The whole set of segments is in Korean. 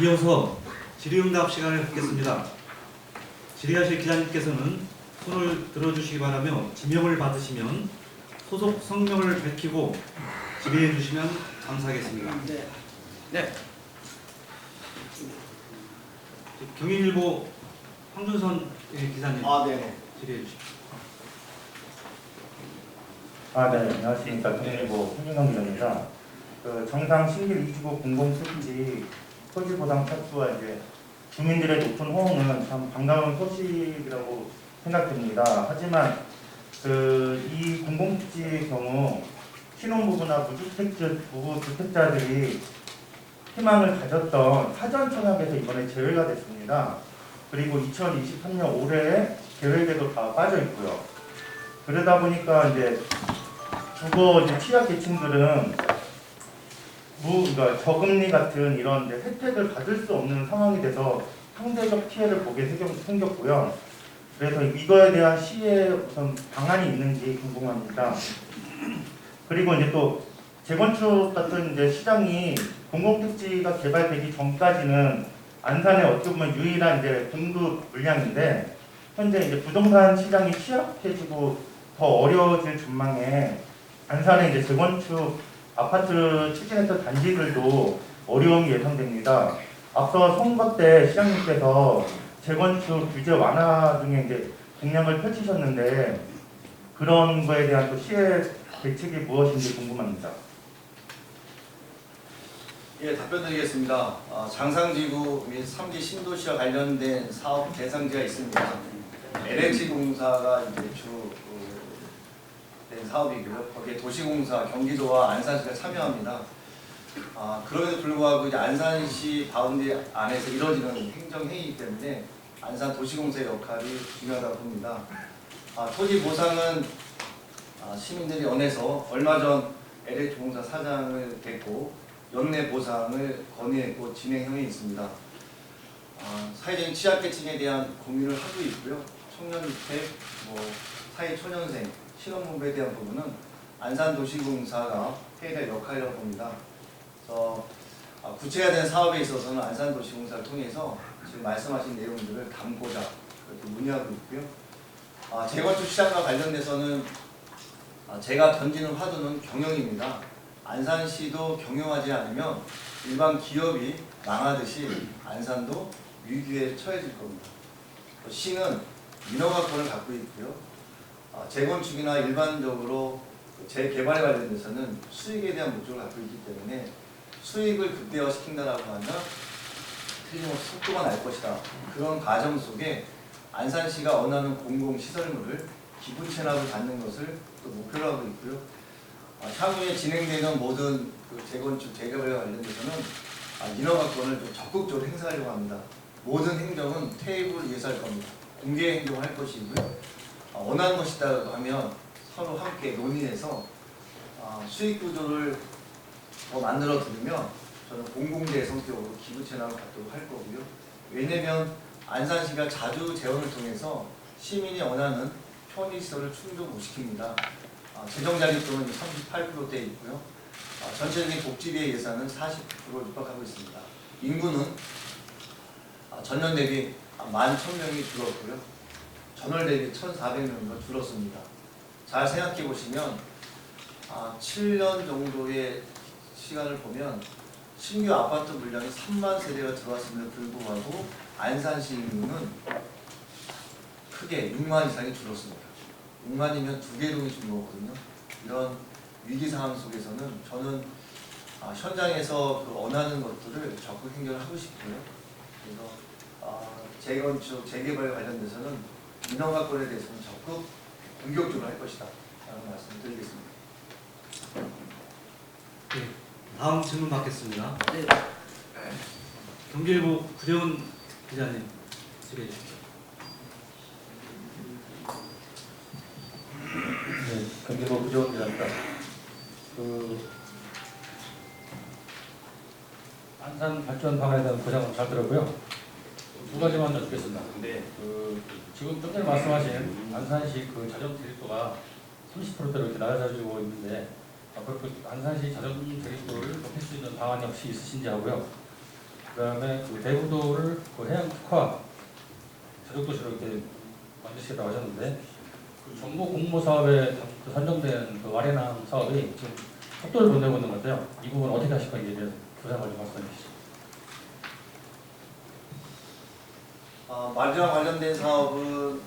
이어서 질의응답 시간을 갖겠습니다. 질의하실 기자님께서는 손을 들어주시기 바라며 지명을 받으시면 소속 성명을 밝히고 질의해 주시면 감사하겠습니다. 네. 경인일보 황준선 기자님 네. 질의해 주십시오. 네, 안녕하십니까. 경인일보 황준선 기자입니다. 정상 신길 2주구 공공수지 토지보상 착수와 이제 주민들의 높은 호응은 참 반가운 소식이라고 생각됩니다. 하지만 이 공공수지의 경우 신혼부부나 무주택자들이 희망을 가졌던 사전 청약에서 이번에 제외가 됐습니다. 그리고 2023년 올해에 계획에도 다 빠져 있고요. 그러다 보니까 이제 주거 취약계층들은 그러니까 저금리 같은 이런 이제 혜택을 받을 수 없는 상황이 돼서 상대적 피해를 보게 생겼고요. 그래서 이거에 대한 시의 우선 방안이 있는지 궁금합니다. 그리고 이제 또 재건축 같은 이제 시장이 공공택지가 개발되기 전까지는 안산의 어떻게 보면 유일한 이제 공급 물량인데 현재 이제 부동산 시장이 취약해지고 더 어려워질 전망에 안산의 이제 재건축 아파트 추진했던 단지들도 어려움이 예상됩니다. 앞서 선거 때 시장님께서 재건축 규제 완화 등의 이제 공약을 펼치셨는데 그런 거에 대한 또 시의 대책이 무엇인지 궁금합니다. 예, 답변드리겠습니다. 장상지구 및 3기 신도시와 관련된 사업 대상지가 있습니다. LH공사가 이제 된 사업이고요. 거기에 도시공사, 경기도와 안산시가 참여합니다. 그럼에도 불구하고 이제 안산시 바운드 안에서 이루어지는 행정회의이기 때문에 안산 도시공사의 역할이 중요하다고 봅니다. 토지 보상은 시민들이 원해서 얼마 전 LH공사 사장을 뵙고 연내 보상을 건의했고 진행형에 있습니다. 사회적인 취약계층에 대한 고민을 하고 있고요. 청년주택, 사회초년생, 신혼부부에 대한 부분은 안산도시공사가 해야 될 역할이라고 봅니다. 그래서 구체화된 사업에 있어서는 안산도시공사를 통해서 지금 말씀하신 내용들을 담고자 그렇게 문의하고 있고요. 재건축 시장과 관련돼서는 제가 던지는 화두는 경영입니다. 안산시도 경영하지 않으면 일반 기업이 망하듯이 안산도 위기에 처해질 겁니다. 시는 민허가권을 갖고 있고요. 재건축이나 일반적으로 재개발에 관련돼서는 수익에 대한 목적을 갖고 있기 때문에 수익을 극대화시킨다라고 하면 틀림없이 속도가 날 것이다. 그런 과정 속에 안산시가 원하는 공공시설물을 기부 체납을 받는 것을 또 목표로 하고 있고요. 향후에 진행되는 모든 재건축, 재개발에 관련돼서는 민허가권을 좀 적극적으로 행사하려고 합니다. 모든 행정은 퇴입을 위해서 할 겁니다. 공개 행정을 할 것이고요. 원하는 것이다 하면 서로 함께 논의해서 수익 구조를 만들어 드리면 저는 공공재 성격으로 기부 체납을 갖도록 할 거고요. 왜냐면 안산시가 자주 재원을 통해서 시민이 원하는 편의시설을 충족 못 시킵니다. 재정 자립도는 38%대 있고요. 전체적인 복지비의 예산은 40%를 육박하고 있습니다. 인구는 전년 대비 11,000명이 줄었고요. 전월 대비 1,400명으로 줄었습니다. 잘 생각해 보시면 7년 정도의 시간을 보면 신규 아파트 물량이 3만 세대가 들어왔음에도 불구하고 안산시 인구는 크게 6만 이상이 줄었습니다. 6만이면 2개 동이 준 거거든요. 이런 위기 상황 속에서는 저는 현장에서 원하는 것들을 적극 행정을 하고 싶고요. 그래서 재건축, 재개발 관련돼서는 민허가권에 대해서는 적극 공격적으로 할 것이다 라는 말씀을 드리겠습니다. 네, 다음 질문 받겠습니다. 네. 경기일보 구재훈 기자님 질의해 주십시오. 네, 경기도 구재훈 기자입니다. 안산 발전 방안에 대한 보장은 잘 들었고요. 두 가지만 여쭙겠습니다. 근데 지금 좀 전에 말씀하신 안산시 자전 대립도가 30%대로 이렇게 낮아지고 있는데 앞으로 안산시 자전 대립도를 높일 수 있는 방안이 혹시 있으신지 하고요. 그다음에 그 대구도를 그 해양 특화 제적도시로 이렇게 만드시겠다고 하셨는데 그 정부 공모 사업에 그 선정된 그 와레낭 사업이 지금 속도를 못 내고 있는 것 같아요. 이 부분 어떻게 하실 건지에 대해서 구상을 좀 말씀해 주시죠. 말이랑 관련된 사업은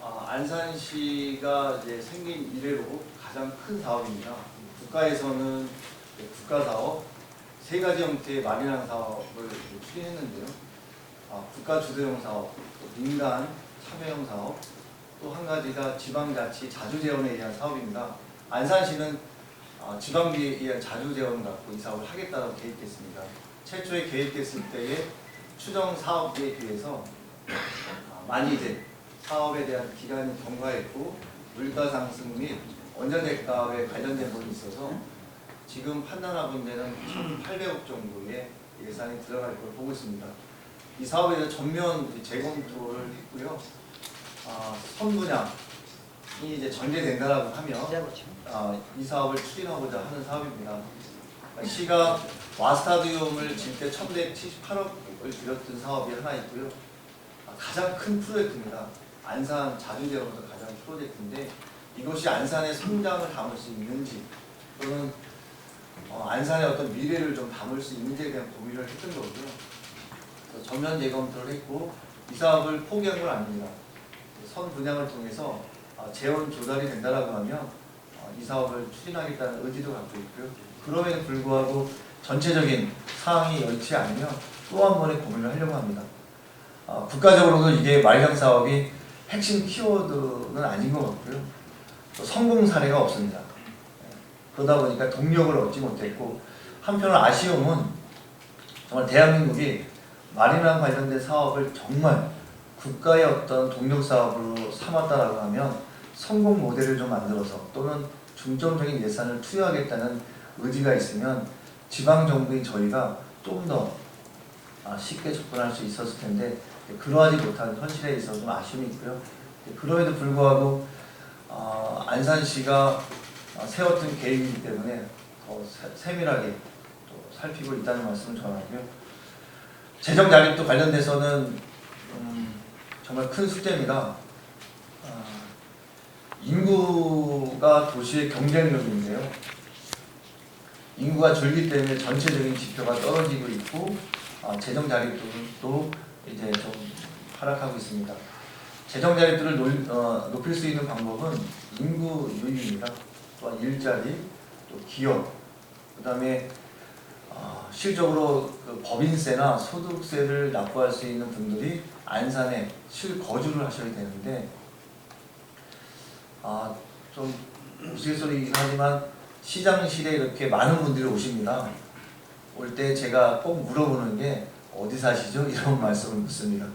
안산시가 이제 생긴 이래로 가장 큰 사업입니다. 국가에서는 국가 사업, 세 가지 형태의 마리랑 사업을 추진했는데요. 국가 주도형 사업, 또 민간 참여형 사업, 또 한 가지가 지방자치 자주 재원에 의한 사업입니다. 안산시는 지방비에 의한 자주 재원을 갖고 이 사업을 하겠다고 계획했습니다. 최초에 계획했을 때의 추정 사업에 비해서 많이 이제 사업에 대한 기간이 경과했고 물가 상승 및 원전 대가에 관련된 부분이 있어서 지금 판단하고 있는 데는 1,800억 정도의 예산이 들어갈 걸 보고 있습니다. 이 사업에 대해서 전면 재검토를 했고요. 선분양이 이제 전개된다라고 하면 이 사업을 추진하고자 하는 사업입니다. 시가 와스타디움을 질 때 1,178억을 들였던 사업이 하나 있고요. 가장 큰 프로젝트입니다. 안산 자주재원에서 가장 프로젝트인데 이것이 안산의 성장을 담을 수 있는지 또는 안산의 어떤 미래를 좀 담을 수 있는지에 대한 고민을 했던 거고요. 그래서 전면 재검토를 했고 이 사업을 포기한 건 아닙니다. 선 분양을 통해서 재원 조달이 된다라고 하면 이 사업을 추진하겠다는 의지도 갖고 있고요. 그럼에도 불구하고 전체적인 사항이 옳지 않으면 또 한 번의 고민을 하려고 합니다. 국가적으로도 이게 마리랑 사업이 핵심 키워드는 아닌 것 같고요. 또 성공 사례가 없습니다. 그러다 보니까 동력을 얻지 못했고 한편으로 아쉬움은 정말 대한민국이 마리랑 관련된 사업을 정말 국가의 어떤 동력 사업으로 삼았다라고 하면 성공 모델을 좀 만들어서 또는 중점적인 예산을 투여하겠다는 의지가 있으면 지방 정부인 저희가 좀 더 쉽게 접근할 수 있었을 텐데 그러하지 못한 현실에 있어서 좀 아쉬움이 있고요. 그럼에도 불구하고 안산시가 세웠던 계획이기 때문에 더 세밀하게 또 살피고 있다는 말씀을 전하고요. 재정 자립도 관련돼서는 정말 큰 숙제입니다. 인구가 도시의 경쟁력인데요. 인구가 줄기 때문에 전체적인 지표가 떨어지고 있고 재정 자립도도 이제 좀 하락하고 있습니다. 재정 자립도를 높일 수 있는 방법은 인구 유입입니다. 또한 일자리, 또 기업, 그다음에 실적으로 그 법인세나 소득세를 납부할 수 있는 분들이 안산에 실거주를 하셔야 되는데 좀 우스갯소리이긴 하지만 시장실에 이렇게 많은 분들이 오십니다. 올 때 제가 꼭 물어보는 게 어디 사시죠? 이런 말씀을 묻습니다.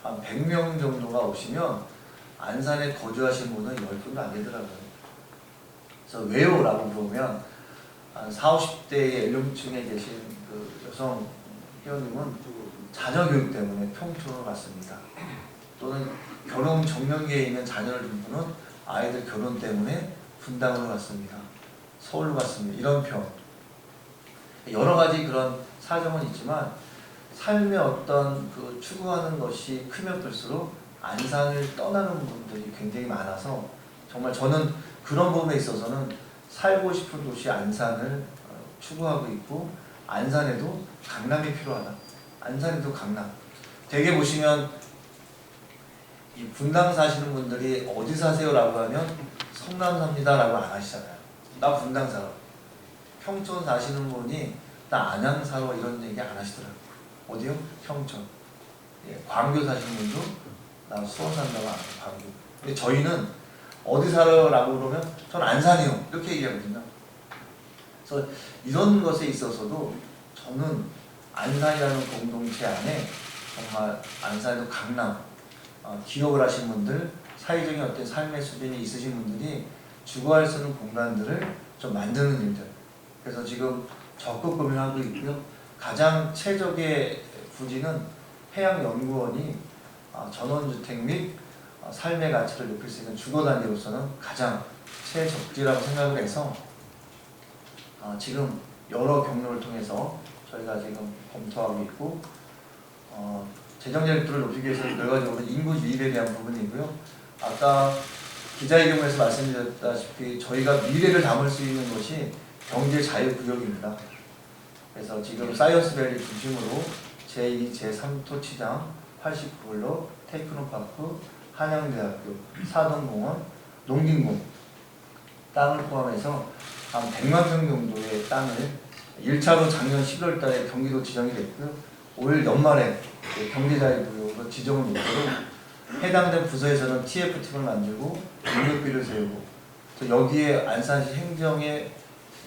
한 100명 정도가 오시면 안산에 거주하신 분은 10분도 안 되더라고요. 그래서 왜요? 라고 물어보면 한 40, 50대의 연령층에 계신 그 여성 회원님은 자녀교육 때문에 평촌으로 갔습니다. 또는 결혼 정년기에 있는 자녀를 둔 분은 아이들 결혼 때문에 분당으로 갔습니다. 서울로 갔습니다. 이런 편. 여러 가지 그런 사정은 있지만 삶의 어떤 그 추구하는 것이 크면 클수록 안산을 떠나는 분들이 굉장히 많아서 정말 저는 그런 부분에 있어서는 살고 싶은 도시 안산을 추구하고 있고 안산에도 강남이 필요하다. 안산에도 강남. 대개 보시면 이 분당 사시는 분들이 어디 사세요? 라고 하면 성남 삽니다 라고 안 하시잖아요. 나 분당 살아. 평촌 사시는 분이 나 안양 살아 이런 얘기 안 하시더라고요. 어디요? 평촌. 예, 광교 사시는 분도 나 수원 산다고 안 해요. 광교. 근데 저희는 어디 살아요? 라고 그러면 전 안산이요. 이렇게 얘기하거든요. 그래서 이런 것에 있어서도 저는 안산이라는 공동체 안에 정말 안산에도 강남, 기업을 하신 분들, 사회적인 어떤 삶의 수준이 있으신 분들이 주거할 수 있는 공간들을 좀 만드는 일들. 그래서 지금 적극 고민하고 있고요. 가장 최적의 부지는 해양연구원이 전원주택 및 삶의 가치를 높일 수 있는 주거단지로서는 가장 최적지라고 생각을 해서 지금 여러 경로를 통해서 저희가 지금 검토하고 있고 재정 자립도를 높이기 위해서는 결과적으로 인구 유입에 대한 부분이고요. 아까 기자회견에서 말씀드렸다시피 저희가 미래를 담을 수 있는 것이 경제 자유구역입니다. 그래서 지금 사이언스밸리 중심으로 제2, 제3 토치장, 89블록, 테크노파크, 한양대학교, 사동공원, 농진공 땅을 포함해서 한 100만 평 정도의 땅을 1차로 작년 11월 달에 경기도 지정이 됐고요. 올 연말에 경제자유구역으로 지정을 목표로 해당된 부서에서는 TF팀을 만들고 능력비를 세우고 또 여기에 안산시 행정의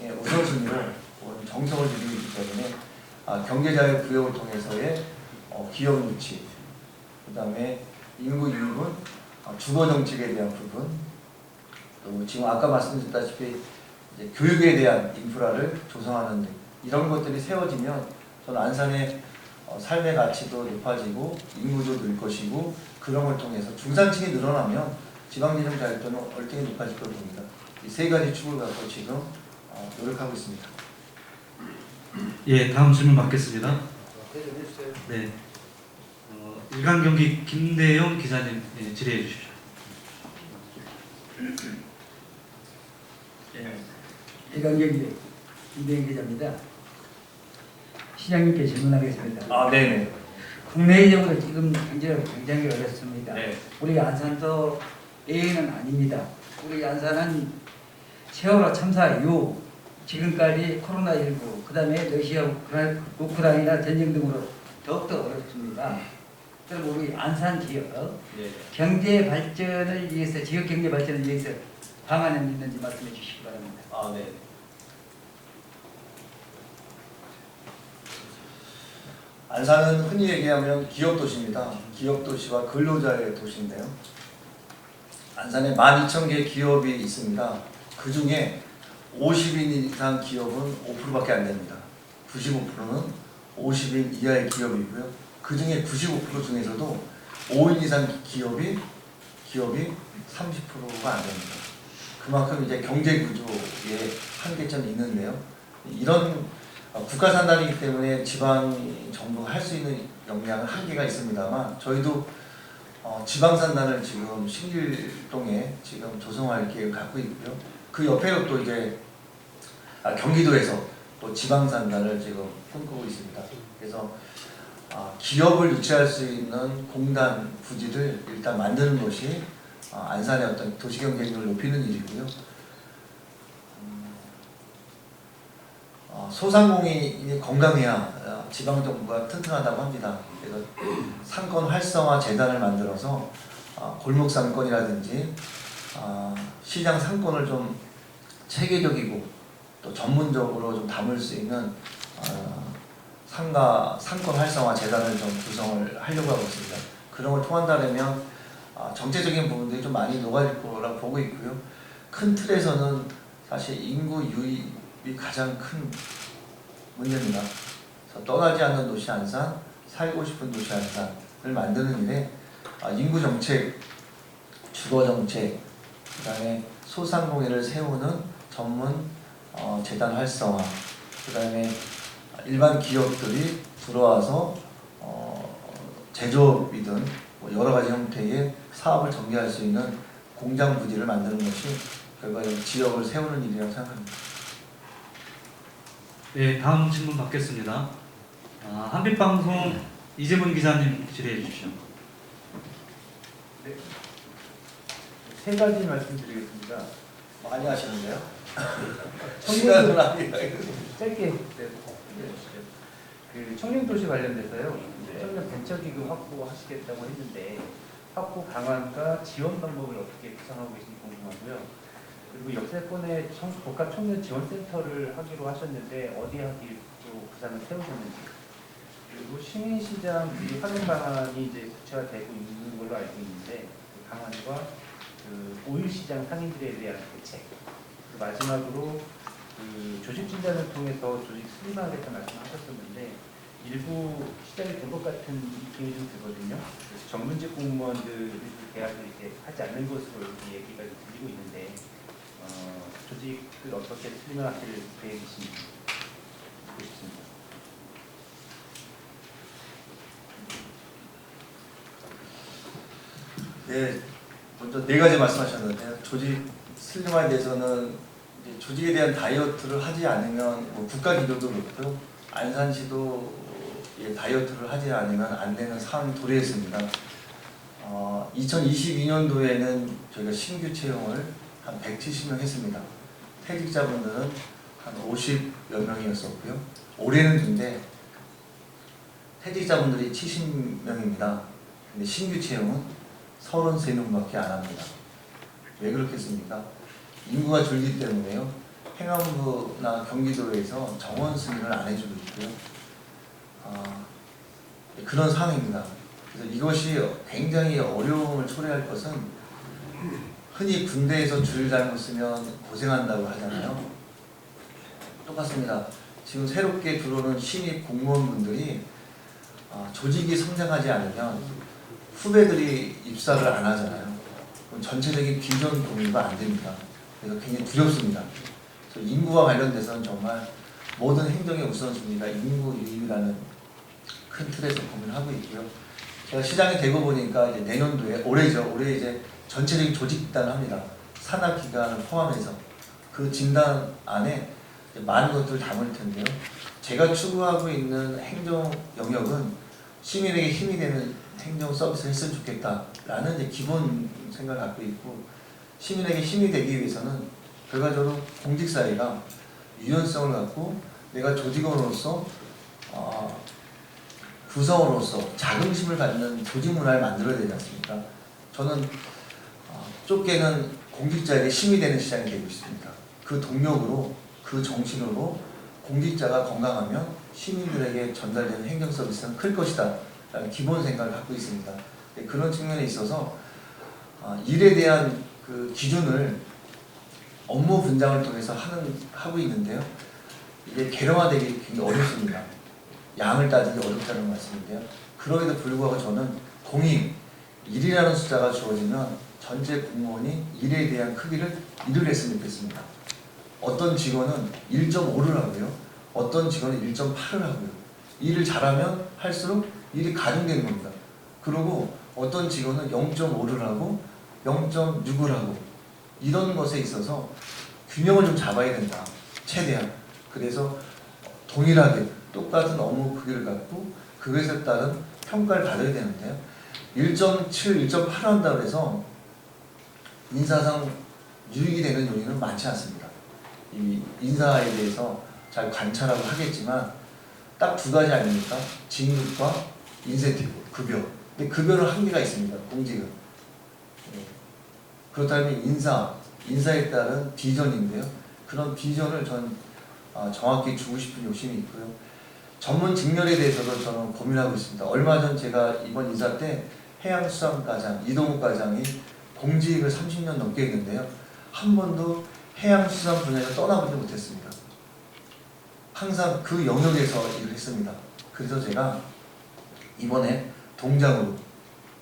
우선순위로 정성을 들이기 때문에 경제자유구역을 통해서의 기업 유치, 그 다음에 인구 유입은 주거정책에 대한 부분, 또 지금 아까 말씀드렸다시피 이제 교육에 대한 인프라를 조성하는 등 이런 것들이 세워지면 저는 안산의 삶의 가치도 높아지고 인구도 늘 것이고 그런 걸 통해서 중산층이 늘어나면 지방재정 자율도는 얼마나 높아질 거로 봅니다. 이 세 가지 축을 갖고 지금 노력하고 있습니다. 예, 다음 질문 받겠습니다. 네, 일간경기 김대영 기자님 질의해 주십시오. 일간경기 김대영 기자입니다. 시장님께 질문하겠습니다. 네네. 국내적으로 지금 굉장히 어렵습니다. 네. 우리 안산도 예외는 아닙니다. 우리 안산은 세월호 참사 이후 지금까지 코로나19, 그 다음에 러시아 우크라이나 전쟁 등으로 더욱더 어렵습니다. 그럼 우리 안산 지역 경제 발전을 위해서, 지역 경제 발전을 위해서 방안은 있는지 말씀해 주시기 바랍니다. 네. 안산은 흔히 얘기하면 기업 도시입니다. 기업 도시와 근로자의 도시인데요. 안산에 12,000개 기업이 있습니다. 그 중에 50인 이상 기업은 5%밖에 안 됩니다. 95%는 50인 이하의 기업이고요. 그 중에 95% 중에서도 5인 이상 기업이 30%가 안 됩니다. 그만큼 이제 경제 구조에 한계점이 있는데요. 이런 국가 산단이기 때문에 지방 정부가 할 수 있는 역량은 한계가 있습니다만 저희도 지방 산단을 지금 신길동에 지금 조성할 계획을 갖고 있고요. 그 옆에도 또 이제 경기도에서 또 지방 산단을 지금 꿈꾸고 있습니다. 그래서 기업을 유치할 수 있는 공단 부지를 일단 만드는 것이 안산의 어떤 도시경쟁력을 높이는 일이고요. 소상공인이 건강해야 지방정부가 튼튼하다고 합니다. 그래서 상권 활성화 재단을 만들어서 골목 상권이라든지 시장 상권을 좀 체계적이고 또 전문적으로 좀 담을 수 있는 상권 활성화 재단을 좀 구성을 하려고 하고 있습니다. 그런 걸 통한다면 정책적인 부분들이 좀 많이 녹아질 거라고 보고 있고요. 큰 틀에서는 사실 인구 유입이 가장 큰 문제입니다. 그래서 떠나지 않는 도시 안산, 살고 싶은 도시 안산을 만드는 일에 인구 정책, 주거 정책, 그다음에 소상공인을 세우는 전문 재단 활성화, 그다음에 일반 기업들이 들어와서 제조업이든 여러 가지 형태의 사업을 전개할 수 있는 공장 부지를 만드는 것이 결과적으로 지역을 세우는 일이라고 생각합니다. 네, 다음 질문 받겠습니다. 한빛방송 이재문 기자님 질의해 주십시오. 네. 세 가지 말씀드리겠습니다. 많이 하시는데요? 청년 아니라 짧게 그 청년도시 관련돼서요. 청년 벤처기금 확보하시겠다고 했는데 확보 방안과 지원 방법을 어떻게 구상하고 계신지 궁금하고요. 그리고 역세권에 복합 청년 지원센터를 하기로 하셨는데 어디 하기로 구상을 세우셨는지, 그리고 시민시장 활용 방안이 이제 구체화되고 있는 걸로 알고 있는데 그 방안과 그 오일시장 상인들에 대한 대책, 그리고 마지막으로 그 조직 진단을 통해서 조직 슬림하겠다 말씀하셨었는데 일부 시작이 된 것 같은 느낌이 좀 들거든요. 그래서 전문직 공무원들 계약을 이제 하지 않는 것으로 이렇게 얘기가 좀 들리고 있는데 조직을 어떻게 슬림하실 계획이신지 듣고 싶습니다. 네, 먼저 네 가지 말씀하셨는데요. 조직 슬림화에 대해서는 이제 조직에 대한 다이어트를 하지 않으면 뭐 국가 기조도 그렇고요. 안산시도 다이어트를 하지 않으면 안 되는 상황이 도래했습니다. 2022년도에는 저희가 신규 채용을 한 170명 했습니다. 퇴직자분들은 한 50여 명이었었고요. 올해는 근데 퇴직자분들이 70명입니다. 근데 신규 채용은 33명밖에 안 합니다. 왜 그렇겠습니까? 인구가 줄기 때문에요. 행안부나 경기도에서 정원 승인을 안 해주고 있고요. 그런 상황입니다. 그래서 이것이 굉장히 어려움을 초래할 것은 흔히 군대에서 줄 잘못 쓰면 고생한다고 하잖아요. 똑같습니다. 지금 새롭게 들어오는 신입 공무원분들이 조직이 성장하지 않으면 후배들이 입사를 안 하잖아요. 그럼 전체적인 비전 공유가 안 됩니다. 그래서 굉장히 두렵습니다. 그래서 인구와 관련돼서는 정말 모든 행정의 우선순위가 인구 유입이라는 큰 틀에서 고민을 하고 있고요. 제가 시장에 대고 보니까 이제 내년도에 올해 이제 전체적인 조직 진단을 합니다. 산하 기관을 포함해서 그 진단 안에 많은 것들을 담을 텐데요. 제가 추구하고 있는 행정 영역은 시민에게 힘이 되는 행정 서비스를 했으면 좋겠다라는 이제 기본 생각을 갖고 있고, 시민에게 힘이 되기 위해서는 결과적으로 공직사회가 유연성을 갖고 내가 조직원으로서 구성원으로서 자긍심을 갖는 조직 문화를 만들어야 되지 않습니까? 저는 좁게는 공직자에게 힘이 되는 시장이 되고 있습니다. 그 동력으로, 그 정신으로 공직자가 건강하면 시민들에게 전달되는 행정 서비스는 클 것이다 라는 기본 생각을 갖고 있습니다. 그런 측면에 있어서 일에 대한 그 기준을 업무 분장을 통해서 하고 있는데요. 이게 개량화되기 굉장히 어렵습니다. 양을 따지기 어렵다는 말씀인데요. 그럼에도 불구하고 저는 공익, 일이라는 숫자가 주어지면 전체 공무원이 일에 대한 크기를 1을 했으면 좋겠습니다. 어떤 직원은 1.5를 하고요. 어떤 직원은 1.8을 하고요. 일을 잘하면 할수록 일이 가중되는 겁니다. 그리고 어떤 직원은 0.5를 하고 0.6을 하고 이런 것에 있어서 균형을 좀 잡아야 된다. 최대한. 그래서 동일하게 똑같은 업무 크기를 갖고 그것에 따른 평가를 받아야 되는데요. 1.7, 1.8 한다고 해서 인사상 유익이 되는 요인은 많지 않습니다. 이 인사에 대해서 잘 관찰하고 하겠지만 딱 두 가지 아닙니까? 직급과 인센티브, 급여. 근데 급여는 한계가 있습니다. 공직은. 그렇다면 인사에 따른 비전인데요. 그런 비전을 전 정확히 주고 싶은 욕심이 있고요. 전문 직렬에 대해서도 저는 고민하고 있습니다. 얼마 전 제가 이번 인사 때 해양수산과장 이동욱 과장이 공직을 30년 넘게 했는데요. 한 번도 해양수산 분야에서 떠나보지 못했습니다. 항상 그 영역에서 일을 했습니다. 그래서 제가 이번에 동장으로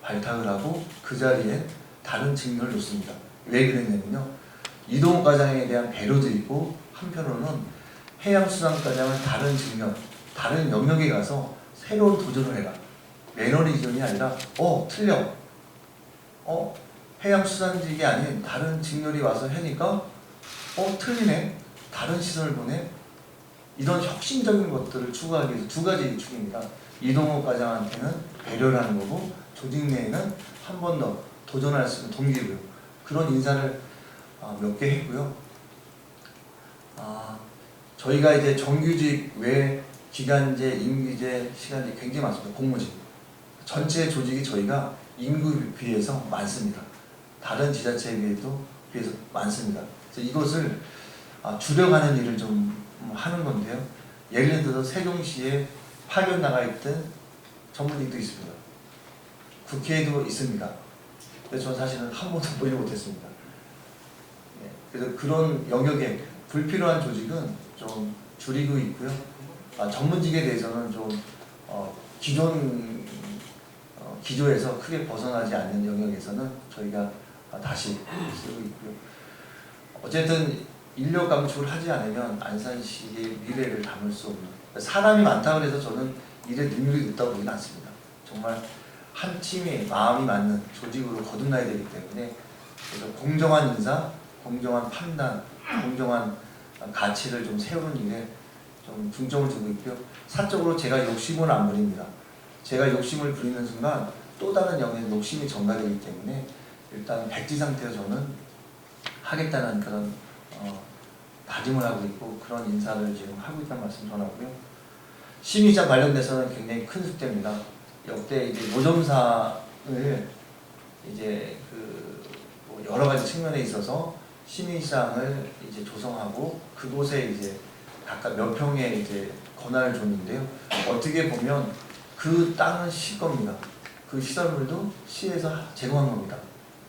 발탁을 하고 그 자리에 다른 직렬을 놓습니다. 왜 그랬냐면요. 이동욱 과장에 대한 배려도 있고 한편으로는 해양수산과장은 다른 직렬, 다른 영역에 가서 새로운 도전을 해라. 매너리즘이 아니라 틀려. 해양수산직이 아닌 다른 직렬이 와서 하니까 틀리네. 다른 시선을 보네. 이런 혁신적인 것들을 추구하기 위해서 두 가지 축입니다. 이동욱 과장한테는 배려를 하는 거고 조직 내에는 한 번 더 도전할 수 있는 동기고요. 그런 인사를 몇 개 했고요. 저희가 이제 정규직 외 기간제, 임기제, 시간제 굉장히 많습니다. 공무직. 전체 조직이 저희가 인구 비해서 많습니다. 다른 지자체에 비해서 많습니다. 그래서 이것을 줄여가는 일을 좀 하는 건데요. 예를 들어서 세종시에 파견 나가 있던 전문직도 있습니다. 국회에도 있습니다. 근데 저는 사실은 한 번도 보지 못했습니다. 그래서 그런 영역에 불필요한 조직은 좀 줄이고 있고요. 전문직에 대해서는 좀 기존 기조에서 크게 벗어나지 않는 영역에서는 저희가 다시 쓰고 있고요. 어쨌든 인력 감축을 하지 않으면 안산시의 미래를 담을 수 없는, 사람이 많다고 해서 저는 일의 능률이 높다고 보지는 않습니다. 정말 한 팀이 마음이 맞는 조직으로 거듭나야 되기 때문에 그래서 공정한 인사, 공정한 판단, 공정한 가치를 좀 세우는 일에 좀 중점을 두고 있고요. 사적으로 제가 욕심은 안 부립니다. 제가 욕심을 부리는 순간 또 다른 영역에 욕심이 전가되기 때문에 일단 백지 상태에서 저는 하겠다는 그런 다짐을 하고 있고 그런 인사를 지금 하고 있다는 말씀 전하고요. 심의장 관련돼서는 굉장히 큰 숙제입니다. 역대 이제 노점사를 이제 뭐 여러 가지 측면에 있어서 심의장을 이제 조성하고 그곳에 이제 각각 몇 평의 이제 권한을 줬는데요. 어떻게 보면 그 땅은 시 겁니다. 그 시설물도 시에서 제공한 겁니다.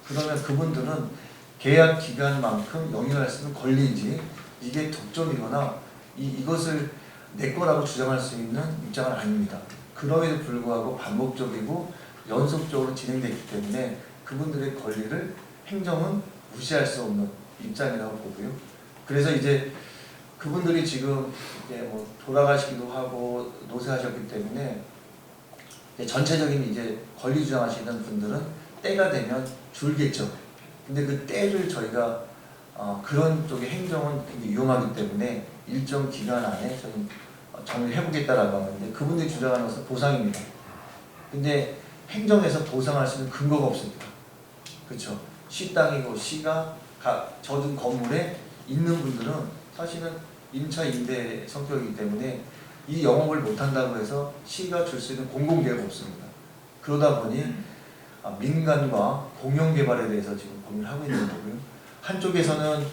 그러면 그분들은 계약 기간만큼 영위할 수 있는 권리인지 이게 독점이거나 이것을 내 거라고 주장할 수 있는 입장은 아닙니다. 그럼에도 불구하고 반복적이고 연속적으로 진행됐기 때문에 그분들의 권리를 행정은 무시할 수 없는 입장이라고 보고요. 그래서 이제 그분들이 지금 이제 뭐 돌아가시기도 하고 노쇠하셨기 때문에 이제 전체적인 이제 권리 주장하시는 분들은 때가 되면 줄겠죠. 근데 그 때를 저희가 그런 쪽의 행정은 굉장히 위험하기 때문에 일정 기간 안에 저는 정리해보겠다라고 하는데 그분들이 주장하는 것은 보상입니다. 근데 행정에서 보상할 수 있는 근거가 없습니다. 그렇죠? 시 땅이고 시가 젖은 건물에 있는 분들은 사실은 임차 임대 성격이기 때문에 이 영업을 못한다고 해서 시가 줄 수 있는 공공기회가 없습니다. 그러다 보니 민간과 공영개발에 대해서 지금 고민을 하고 있는 거고요. 한쪽에서는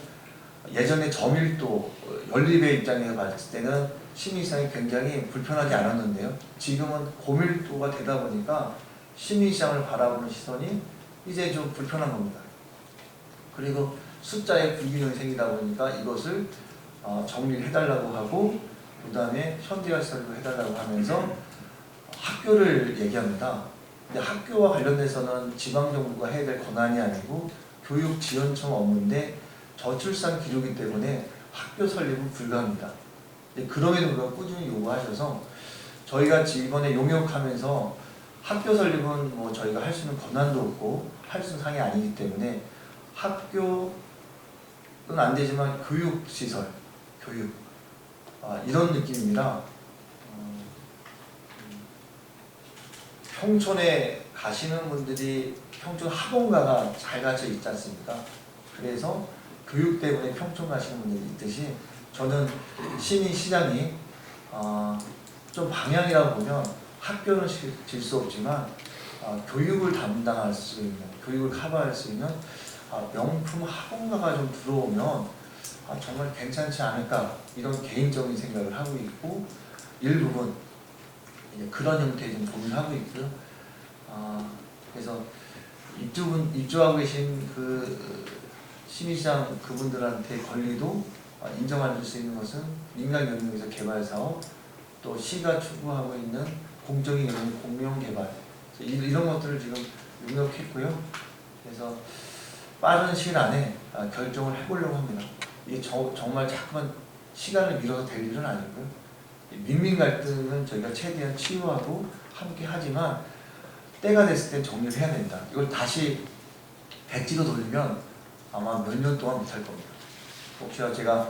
예전에 저밀도 연립의 입장에서 봤을 때는 심의시장이 굉장히 불편하지 않았는데요. 지금은 고밀도가 되다 보니까 심의시장을 바라보는 시선이 이제 좀 불편한 겁니다. 그리고 숫자의 불균형이 생기다 보니까 이것을 정리를 해달라고 하고 그 다음에 현대화시설로 해달라고 하면서 학교를 얘기합니다. 근데 학교와 관련돼서는 지방정부가 해야 될 권한이 아니고 교육지원청 업무인데 저출산 기록이기 때문에 학교 설립은 불가합니다. 그럼에도 불구하고 꾸준히 요구하셔서 저희가 이번에 용역하면서 학교 설립은 뭐 저희가 할 수 있는 권한도 없고 할 수 있는 상이 아니기 때문에 학교는 안 되지만 교육시설, 교육 이런 느낌입니다. 평촌에 가시는 분들이 평촌 학원가가 잘 갖춰 있지 않습니까? 그래서 교육 때문에 평촌 가시는 분들이 있듯이 저는 시민시장이 좀 방향이라고 보면 학교는 질 수 없지만 교육을 담당할 수 있는, 교육을 커버할 수 있는 명품 학원가가 좀 들어오면 정말 괜찮지 않을까 이런 개인적인 생각을 하고 있고 일부분 그런 형태의 좀 고민을 하고 있고요. 그래서 입주하고 계신 그 심의시장 그분들한테 권리도 인정할 수 있는 것은 민간 영역에서 개발 사업 또 시가 추구하고 있는 공적인 영역 공명 개발 이런 것들을 지금 용역했고요. 그래서 빠른 시일 안에 결정을 해보려고 합니다. 이게 정말 자꾸만 시간을 미뤄서 될 일은 아니고요. 민민 갈등은 저희가 최대한 치유하고 함께 하지만 때가 됐을 때 정리를 해야 된다. 이걸 다시 백지로 돌리면 아마 몇 년 동안 못할 겁니다. 혹시나 제가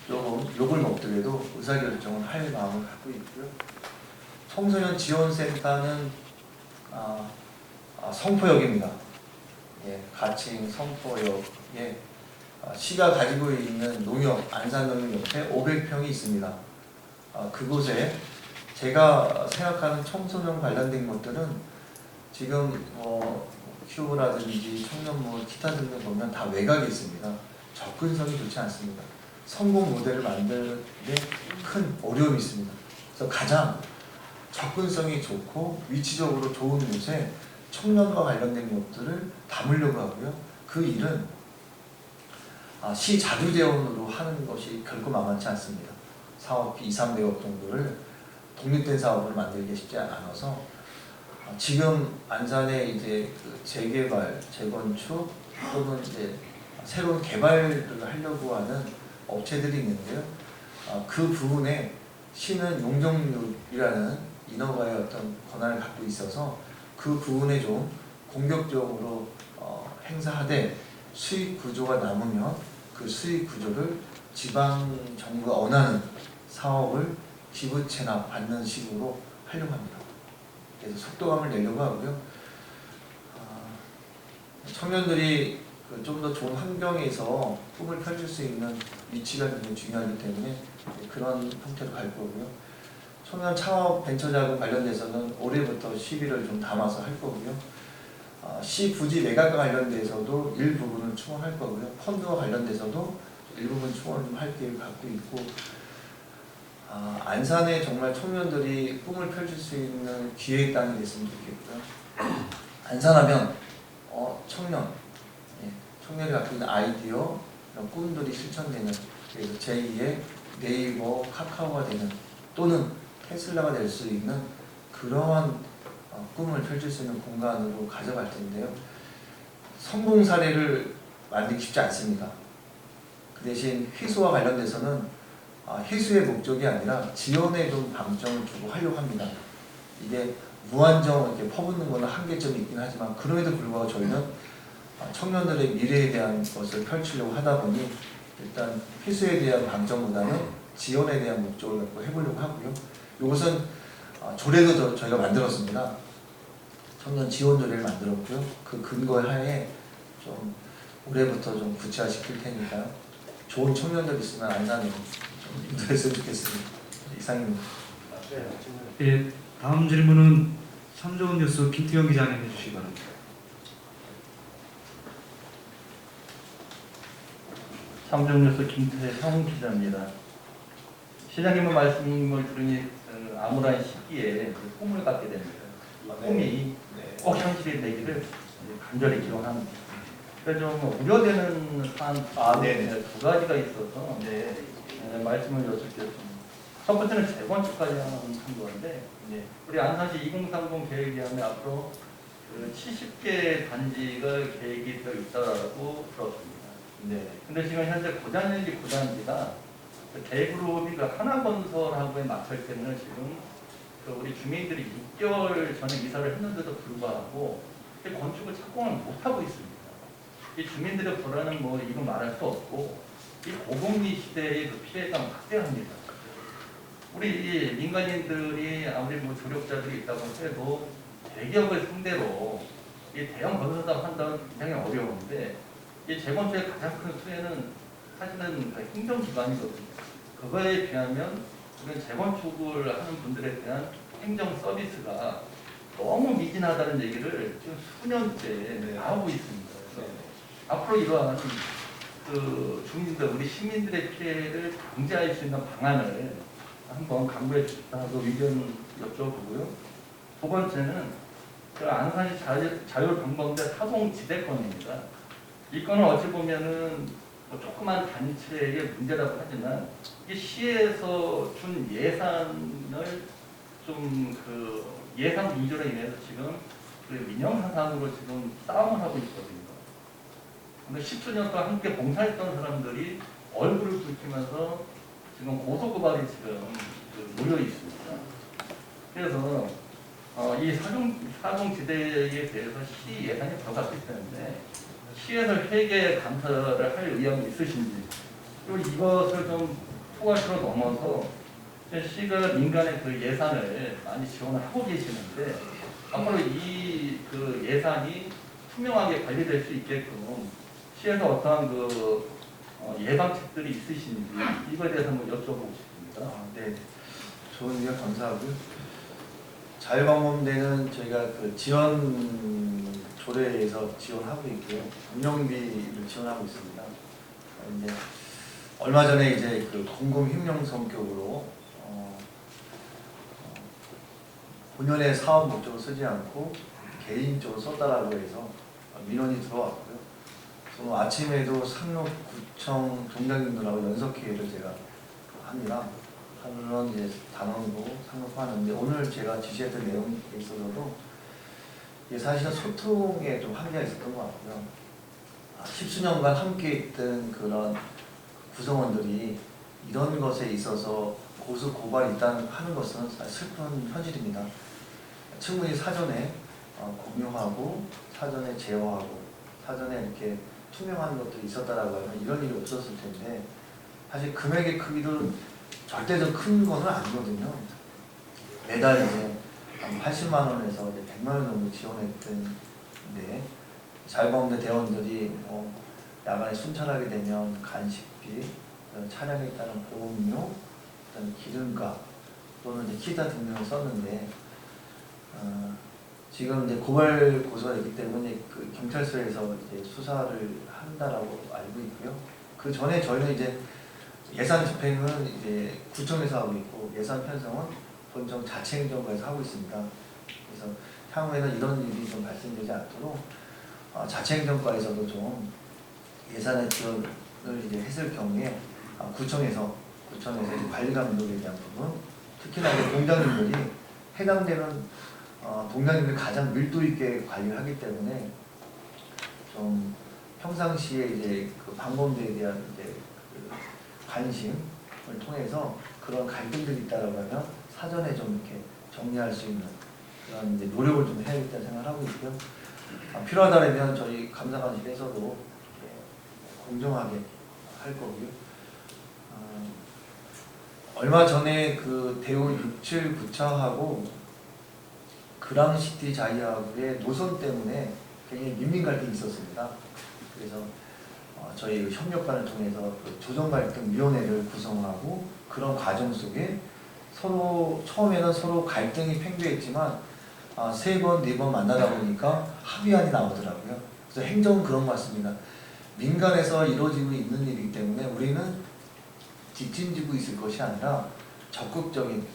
조금 욕을 먹더라도 의사결정을 할 마음을 갖고 있고요. 청소년 지원센터는 성포역입니다. 예, 가칭 성포역에 시가 가지고 있는 농협, 안산농협 옆에 500평이 있습니다. 그곳에 제가 생각하는 청소년 관련된 것들은 지금 큐브라든지 청년몰 기타 등등 보면 다 외곽에 있습니다. 접근성이 좋지 않습니다. 성공 모델을 만드는 데 큰 어려움이 있습니다. 그래서 가장 접근성이 좋고 위치적으로 좋은 곳에 청년과 관련된 것들을 담으려고 하고요. 그 일은 시 자주재원으로 하는 것이 결코 만만치 않습니다. 사업비 2, 300억 정도를 독립된 사업으로 만들기 쉽지 않아서 지금 안산에 이제 그 재개발, 재건축 또는 이제 새로운 개발을 하려고 하는 업체들이 있는데요. 그 부분에 시는 용적률이라는 인허가의 어떤 권한을 갖고 있어서 그 부분에 좀 공격적으로 행사하되 수익 구조가 남으면 그 수익 구조를 지방 정부가 원하는 사업을 기부 체납 받는 식으로 하려고 합니다. 그래서 속도감을 내려고 하고요. 청년들이 좀 더 좋은 환경에서 꿈을 펼칠 수 있는 위치가 굉장히 중요하기 때문에 그런 형태로 갈 거고요. 청년 창업 벤처자금 관련돼서는 올해부터 시비를 좀 담아서 할 거고요. 시 부지 매각과 관련돼서도 일부분을 충원할 거고요. 펀드와 관련돼서도 일부분 충원을 좀 할 계획을 갖고 있고, 안산에 정말 청년들이 꿈을 펼칠 수 있는 기회의 땅이 됐으면 좋겠고요. 안산하면 청년이 갖고 있는 아이디어, 이런 꿈들이 실천되는, 그래서 제2의 네이버, 카카오가 되는, 또는 테슬라가 될 수 있는 그러한 꿈을 펼칠 수 있는 공간으로 가져갈 텐데요. 성공 사례를 만들기 쉽지 않습니다. 그 대신 회수와 관련돼서는 회수의 목적이 아니라 지원에 좀 방점을 두고 하려고 합니다. 이게 무한정 이렇게 퍼붓는 거는 한계점이 있긴 하지만, 그럼에도 불구하고 저희는 청년들의 미래에 대한 것을 펼치려고 하다 보니 일단 회수에 대한 방점보다는 지원에 대한 목적을 갖고 해보려고 하고요. 이것은 조례도 저희가 만들었습니다. 청년 지원 조례를 만들었고요. 그 근거 하에 좀 올해부터 좀 구체화시킬 테니까 좋은 청년들 있으면 안산에 좀 인도했으면 좋겠습니다. 이상입니다. 예, 다음 질문은 삼조원 뉴스 김태형 기자님 해주시기 바랍니다. 삼성뉴스 김태형 기자입니다. 시장님의 말씀을 들으니 암울한 시기에 꿈을 갖게 됩니다. 이 꿈이 꼭 현실이 되기를 간절히 기원합니다. 그래서 좀 우려되는 사안 두 가지가 있어서 말씀을 여쭙겠습니다. 첫 번째는 재건축까지 하는 건데, 우리 안산시 2030 계획에 하면 앞으로 70개 단지가 계획이 되어 있다고 들었습니다. 근데 지금 현재 고단지가 대그룹이 하나건설하고의 마찰 때문에 지금 우리 주민들이 6개월 전에 이사를 했는데도 불구하고 건축을 착공을 못하고 있습니다. 이 주민들의 불안은 이건 말할 수 없고, 이 고금리 시대의 피해가 막대합니다. 우리 민간인들이 아무리 조력자들이 있다고 해도 대기업을 상대로 이 대형 건설사업 한다는 굉장히 어려운데, 이 재건축의 가장 큰 수혜는 사실은 행정기관이거든요. 그거에 비하면 우리는 재건축을 하는 분들에 대한 행정 서비스가 너무 미진하다는 얘기를 지금 수년째 하고 있습니다. 그래서 앞으로 이러한 주민들, 우리 시민들의 피해를 방지할 수 있는 방안을 한번 강구해 주셨다고 의견 여쭤보고요. 두 번째는 안산시 자율방범대 사동지대권입니다. 이 건은 어찌 보면은 조그만 단체의 문제라고 하지만, 이 시에서 준 예산을 좀 예산 문제로 인해서 지금 민영사상으로 지금 싸움을 하고 있거든요. 근데 10수년 동안 함께 봉사했던 사람들이 얼굴을 붉히면서 지금 고소고발이 지금 놓여 있습니다. 그래서 이 사동지대에 대해서 시 예산이 더 갔기 때문에 시에서 회계 감사를 할 의향이 있으신지, 그리고 이것을 좀 후과시로 넘어서 시가 민간의 예산을 많이 지원을 하고 계시는데, 앞으로 이 예산이 투명하게 관리될 수 있게끔 시에서 어떠한 예방책들이 있으신지 이거에 대해서 한번 여쭤보고 싶습니다. 네, 좋은 의견 감사하고요. 자율방범대는 저희가 지원 조례에서 지원하고 있고요. 운영비를 지원하고 있습니다. 이제 얼마 전에 이제 공공 횡령 성격으로 본연의 사업 목적으로 쓰지 않고 개인적으로 썼다라고 해서 민원이 들어왔고요. 저는 아침에도 상록구청 동장님들하고 연석회의를 제가 합니다. 하루는 이제 단원고 상록고 하는데, 오늘 제가 지시했던 내용에 있어서도 사실은 소통에 좀 한계가 있었던 것 같고요. 10수년간 함께 있던 그런 구성원들이 이런 것에 있어서 고소 고발이 있다는 하는 것은 슬픈 현실입니다. 충분히 사전에 공유하고 사전에 제어하고 사전에 이렇게 투명한 것들이 있었다라고 하면 이런 일이 없었을 텐데 사실 금액의 크기도 절대적 큰 거는 아니거든요. 매달 이제 한 80만 원에서 이제 100만 원 정도 지원했던데 자유보험대 대원들이 야간에 순찰하게 되면 간식비, 차량에 따른 보험료, 그다음에 기름값 또는 이제 기타 등등을 썼는데 지금 이제 고발 고소가 있기 때문에 그 경찰서에서 이제 수사를 한다라고 알고 있고요. 그 전에 저희는 이제 예산 집행은 이제 구청에서 하고 있고 예산 편성은 본청 자치행정과에서 하고 있습니다. 그래서 향후에는 이런 일이 좀 발생되지 않도록 자치행정과에서도 좀 예산의 지원을 이제 했을 경우에 구청에서 이제 관리 감독에 대한 부분, 특히나 이제 동장님들이 해당되는 동장님들이 가장 밀도 있게 관리를 하기 때문에 좀 평상시에 이제 그 방범대에 대한 이제 그 관심을 통해서 그런 갈등들이 있다라고 하면 사전에 좀 이렇게 정리할 수 있는 그런 이제 노력을 좀 해야겠다는 생각을 하고 있고요. 필요하다면 저희 감사관실에서도 공정하게 할 거고요. 얼마 전에 그 대우 679차하고 그랑시티 자이하고의 노선 때문에 굉장히 민민 갈등이 있었습니다. 그래서 저희 그 협력관을 통해서 그 조정갈등위원회를 구성하고 그런 과정 속에 서로 처음에는 서로 갈등이 팽배했지만 3번, 4번 만나다 보니까 합의안이 나오더라고요. 그래서 행정은 그런 것 같습니다. 민간에서 이루어지고 있는 일이기 때문에 우리는 뒷짐지고 있을 것이 아니라 적극적인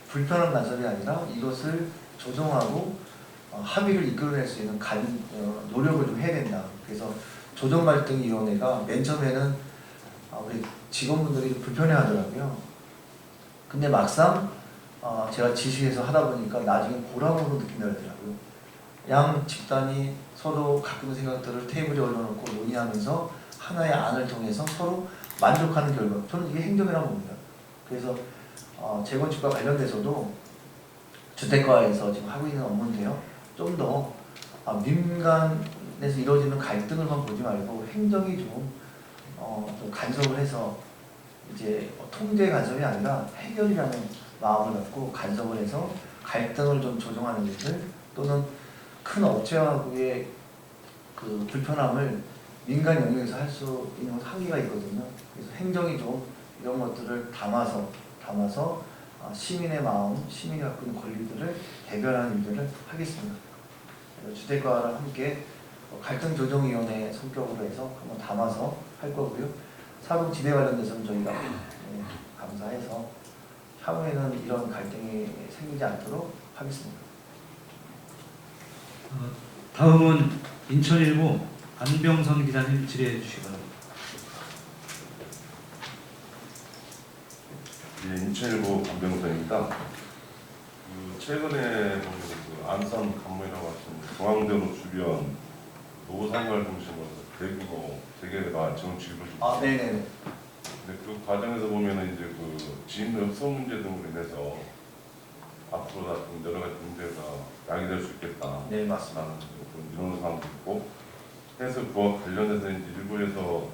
불편한 간섭이 아니라 이것을 조정하고 합의를 이끌어낼 수 있는 노력을 좀 해야 된다. 그래서 조정갈등위원회가 맨 처음에는 우리 직원분들이 불편해하더라고요. 근데 막상 제가 지시해서 하다 보니까 나중에 보람으로 느낀다 그러더라고요. 양 집단이 서로 가끔 생각들을 테이블에 올려놓고 논의하면서 하나의 안을 통해서 서로 만족하는 결과, 저는 이게 행정이라고 봅니다. 그래서 재건축과 관련돼서도 주택가에서 지금 하고 있는 업무인데요. 좀 더 민간에서 이루어지는 갈등을만 보지 말고 행정이 좀 간섭을 해서 이제 통제 간섭이 아니라 해결이라는 마음을 갖고 간섭을 해서 갈등을 좀 조정하는 일들 또는 큰 업체하고의 그 불편함을 민간 영역에서 할 수 있는 한계가 있거든요. 그래서 행정이 좀 이런 것들을 담아서 시민의 마음, 시민이 갖고 있는 권리들을 대변하는 일들을 하겠습니다. 주택가랑 함께 갈등조정위원회 성격으로 해서 한번 담아서 할 거고요. 사동지대 관련돼서는 저희가 감사해서 향후에는 이런 갈등이 생기지 않도록 하겠습니다. 다음은 인천일보 안병선 기자님 질의해 주시기 바랍니다. 예, 인천일보 안병선입니다. 최근에 보면 안산 간문이라고 하시는 중앙대로 주변 노상발 중심으로 대규모 재개가 정치 이루어집니다. 네네네. 근데 그 과정에서 보면은 이제 그 지인 흡수 문제 등으로 인해서 앞으로 같은 여러 가지 문제가 야기될 수 있겠다. 네, 맞습니다. 이런 사항도 있고 해서 그와 관련해서 이제 일부에서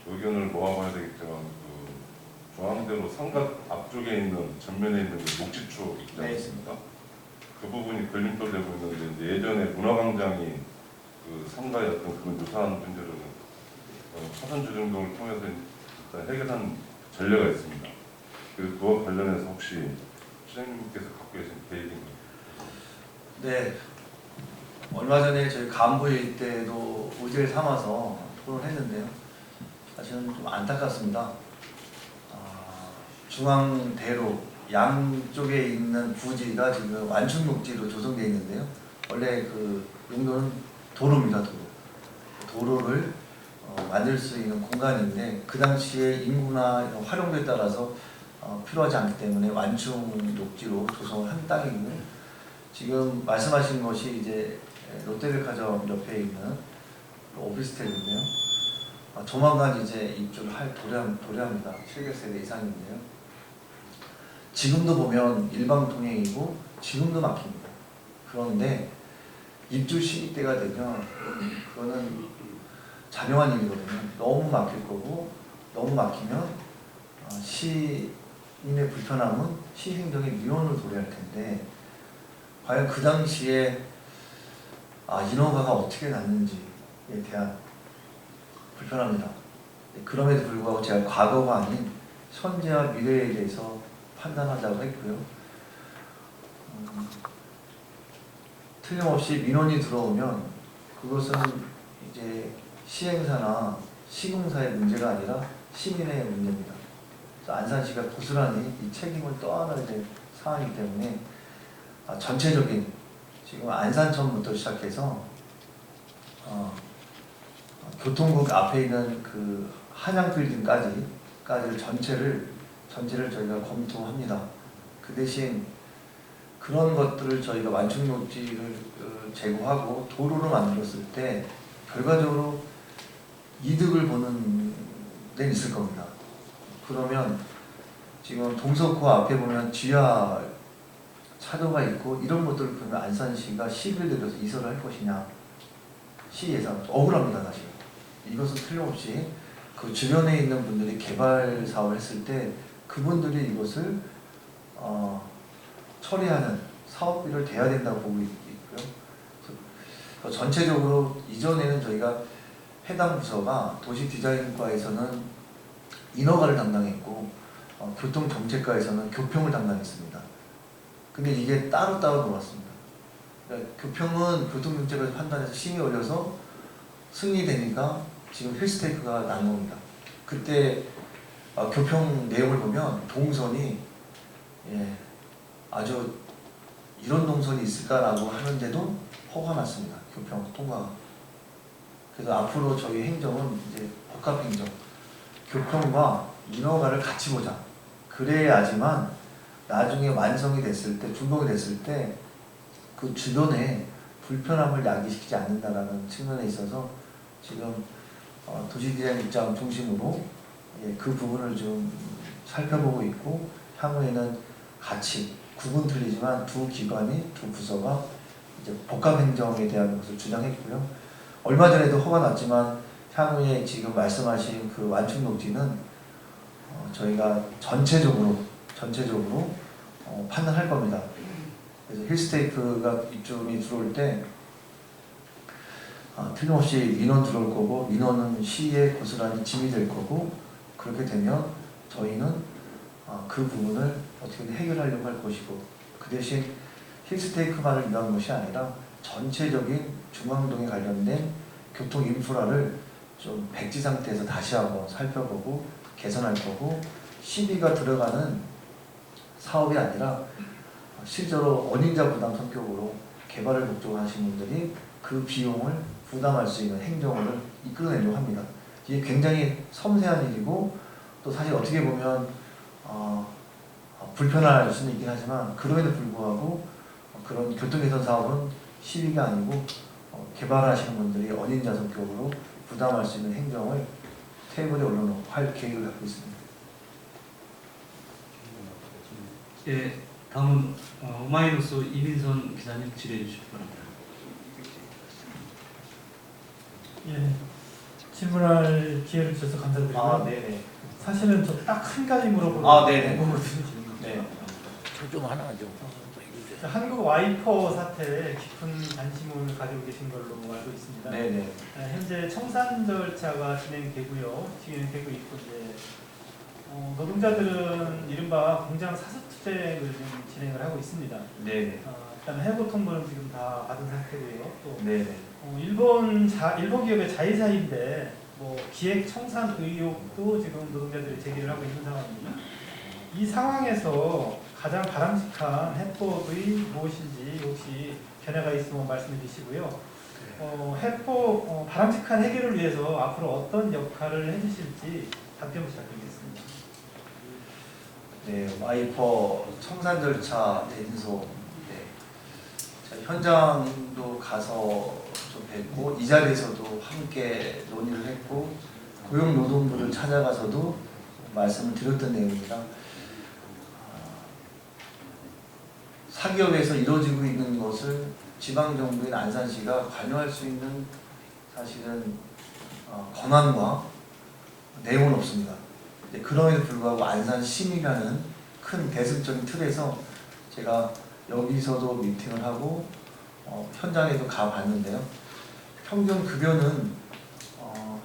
의견을 모아봐야 되겠지만 그 중앙대로 삼각 앞쪽에 있는 전면에 있는 그 녹지축 있지 않습니까? 그 부분이 걸림돌 되고 있는데 이제 예전에 문화광장이 그 삼가였던 그런 유사한 문제를 차선 조정 등을 통해서 일단 해결한 전례가 있습니다. 그래서 그와 관련해서 혹시 시장님께서 갖고 계신 계획인가요? 네. 얼마 전에 저희 간부회의 때도 의제를 삼아서 토론했는데요. 사실은 좀 안타깝습니다. 중앙대로 양쪽에 있는 부지가 지금 완충녹지로 조성되어 있는데요. 원래 그 용도는 도로입니다. 도로를 만들 수 있는 공간인데 그 당시에 인구나 이런 활용도에 따라서 필요하지 않기 때문에 완충녹지로 조성을 한 땅이고요. 지금 말씀하신 것이 이제 롯데백화점 옆에 있는 오피스텔인데요. 조만간 이제 입주를 할 도래합니다. 700세대 이상인데요. 지금도 보면 일방 통행이고 지금도 막힙니다. 그런데 입주 시기 때가 되면 그거는 잔영한 일이거든요. 너무 막힐 거고 너무 막히면 시민의 불편함은 시행정의 민원을 도래할 텐데 과연 그 당시에 인허가가 어떻게 났는지에 대한 불편합니다. 그럼에도 불구하고 제가 과거가 아닌 현재와 미래에 대해서 판단하자고 했고요. 틀림없이 민원이 들어오면 그것은 이제 시행사나 시공사의 문제가 아니라 시민의 문제입니다. 그래서 안산시가 고스란히 이 책임을 떠안아야 될 상황이기 때문에 전체적인 지금 안산천부터 시작해서 교통국 앞에 있는 그 한양빌딩까지를 전체를 저희가 검토합니다. 그 대신 그런 것들을 저희가 완충녹지를 제고하고 도로를 만들었을 때 결과적으로 이득을 보는 데는 있을 겁니다. 그러면 지금 동석호 앞에 보면 지하 차도가 있고 이런 것들을 보면 안산시가 시비를 들여서 이설을 할 것이냐, 시 예산 억울합니다. 사실 이것은 틀림없이 그 주변에 있는 분들이 개발 사업을 했을 때 그분들이 이것을 처리하는 사업비를 대야 된다고 보고 있고요. 그래서 전체적으로 이전에는 저희가 해당 부서가 도시디자인과에서는 인허가를 담당했고 교통정책과에서는 교평을 담당했습니다. 근데 이게 따로따로 돌았습니다. 그러니까 교평은 교통정책을 판단해서 심의 올려서 승리되니까 지금 힐스테이크가 난 겁니다. 그때 교평 내용을 보면 동선이 아주 이런 동선이 있을까라고 하는데도 허가 났습니다. 교평 통과가. 그래서 앞으로 저희 행정은 이제 복합행정, 교평과 인허가를 같이 보자. 그래야지만 나중에 완성이 됐을 때, 준공이 됐을 때 그 주변에 불편함을 야기시키지 않는다라는 측면에 있어서 지금 도시디자인 입장 중심으로 그 부분을 좀 살펴보고 있고 향후에는 같이 구분 틀리지만 두 기관이, 두 부서가 이제 복합행정에 대한 것을 주장했고요. 얼마 전에도 허가 났지만 향후에 지금 말씀하신 그 완충녹지는 저희가 전체적으로 판단할 겁니다. 그래서 힐스테이크가 입주민이 들어올 때 틀림없이 민원 들어올 거고 민원은 시에 고스란히 짐이 될 거고 그렇게 되면 저희는 그 부분을 어떻게든 해결하려고 할 것이고 그 대신 힐스테이크만을 위한 것이 아니라 전체적인 중앙동에 관련된 교통 인프라를 좀 백지 상태에서 다시 한번 살펴보고 개선할 거고 시비가 들어가는 사업이 아니라 실제로 원인자 부담 성격으로 개발을 목적으로 하시는 분들이 그 비용을 부담할 수 있는 행정을 이끌어내려고 합니다. 이게 굉장히 섬세한 일이고 또 사실 어떻게 보면 불편할 수는 있긴 하지만 그럼에도 불구하고 그런 교통개선 사업은 시비가 아니고 개발하시는 분들이 원인자 성격으로 부담할 수 있는 행정을 테이블에 올려놓고 할 계획을 갖고 있습니다. 예, 다음은 오마이뉴스 이민선 기자님 질의해 주시기 바랍니다. 예, 질문할 기회를 주셔서 감사드리고요. 네네. 사실은 저 딱 한 가지 물어보는 네네. 질문이거든요. 네. 좀 하나 좀. 한국 와이퍼 사태에 깊은 관심을 가지고 계신 걸로 알고 있습니다. 네네. 현재 청산 절차가 진행되고 있고 이제 노동자들은 이른바 공장 사수투쟁을 지금 진행을 하고 있습니다. 네네. 일단 해고 통보는 지금 다 받은 상태고요. 또 네네. 일본 기업의 자회사인데 기획 청산 의혹도 지금 노동자들이 제기를 하고 있는 상황입니다. 이 상황에서 가장 바람직한 해법이 무엇인지 혹시 견해가 있으면 말씀해 주시고요. 바람직한 해결을 위해서 앞으로 어떤 역할을 해주실지 답변 부탁드리겠습니다. 네, 와이퍼 청산 절차 인소. 현장도 가서 좀 뵙고 이 자리에서도 함께 논의를 했고 고용노동부를 찾아가서도 말씀을 드렸던 내용입니다. 사기업에서 이루어지고 있는 것을 지방정부인 안산시가 관여할 수 있는 사실은 권한과 내용은 없습니다. 그럼에도 불구하고 안산시민이라는 큰 대승적인 틀에서 제가 여기서도 미팅을 하고 현장에도 가봤는데요. 평균 급여는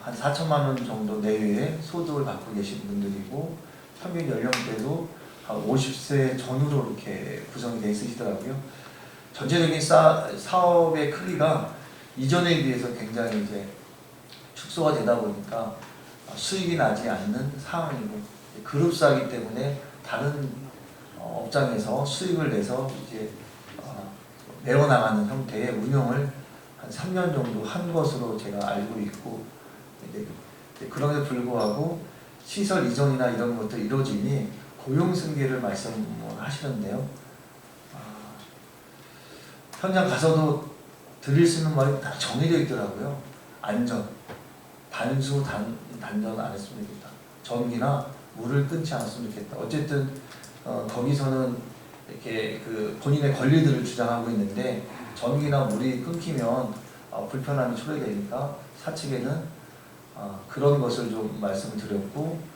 한 4천만 원 정도 내외의 소득을 갖고 계신 분들이고 평균 연령대도 한 50세 전후로 이렇게 구성이 되어 있으시더라고요. 전체적인 사업의 크기가 이전에 비해서 굉장히 이제 축소가 되다 보니까 수익이 나지 않는 상황이고 그룹사이기 때문에 다른 업장에서 수익을 내서 이제 내어나가는 형태의 운영을 한 3년 정도 한 것으로 제가 알고 있고 그럼에도 불구하고 시설 이전이나 이런 것들이 이루어지니 고용승계를 말씀하시는데요. 현장 가서도 드릴 수 있는 말이 다 정해져 있더라고요. 안전, 단수, 단전 안 했으면 좋겠다. 전기나 물을 끊지 않았으면 좋겠다. 어쨌든 거기서는 이렇게 그 본인의 권리들을 주장하고 있는데 전기나 물이 끊기면 불편함이 초래되니까 사측에는 그런 것을 좀 말씀을 드렸고